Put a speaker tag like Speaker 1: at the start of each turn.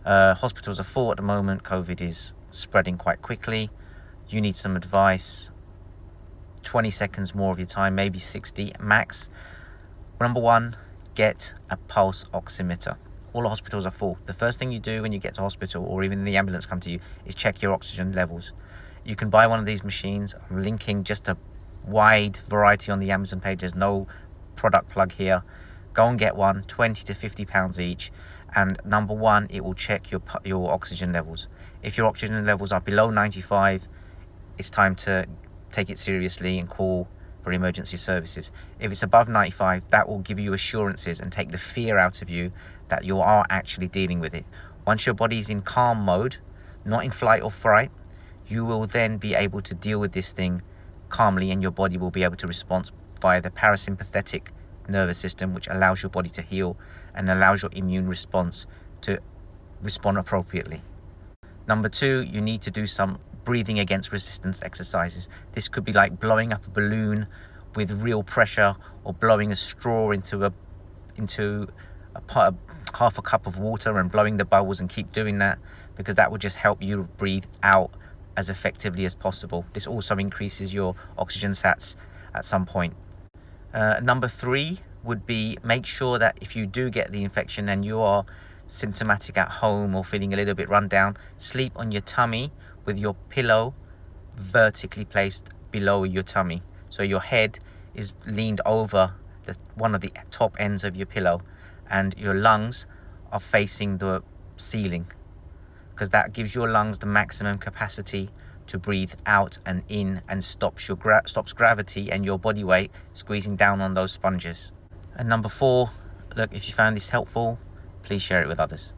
Speaker 1: Hospitals are full at the moment. COVID is spreading quite quickly. You need some advice. 20 seconds more of your time, maybe 60 max. Number one, get a pulse oximeter. All the hospitals are full. The first thing you do when you get to hospital, or even the ambulance come to you, is check your oxygen levels. You can buy one of these machines. I'm linking just a wide variety on the Amazon page. There's no product plug here. Go and get one, 20 to 50 pounds each. And number one, it will check your oxygen levels. If your oxygen levels are below 95, it's time to take it seriously and call for emergency services. If it's above 95, that will give you assurances and take the fear out of you that you are actually dealing with it. Once your body's in calm mode, not in flight or fright, you will then be able to deal with this thing calmly, and your body will be able to respond via the parasympathetic nervous system, which allows your body to heal and allows your immune response to respond appropriately. Number two, you need to do some breathing against resistance exercises. This could be like blowing up a balloon with real pressure, or blowing a straw into half a cup of water and blowing the bubbles, and keep doing that, because that will just help you breathe out as effectively as possible. This also increases your oxygen sats at some point. Number three would be, make sure that if you do get the infection and you are symptomatic at home or feeling a little bit run down, sleep on your tummy with your pillow vertically placed below your tummy. So your head is leaned over one of the top ends of your pillow, and your lungs are facing the ceiling, because that gives your lungs the maximum capacity to breathe out and in, and stops gravity and your body weight squeezing down on those sponges. And number four, look, if you found this helpful, please share it with others.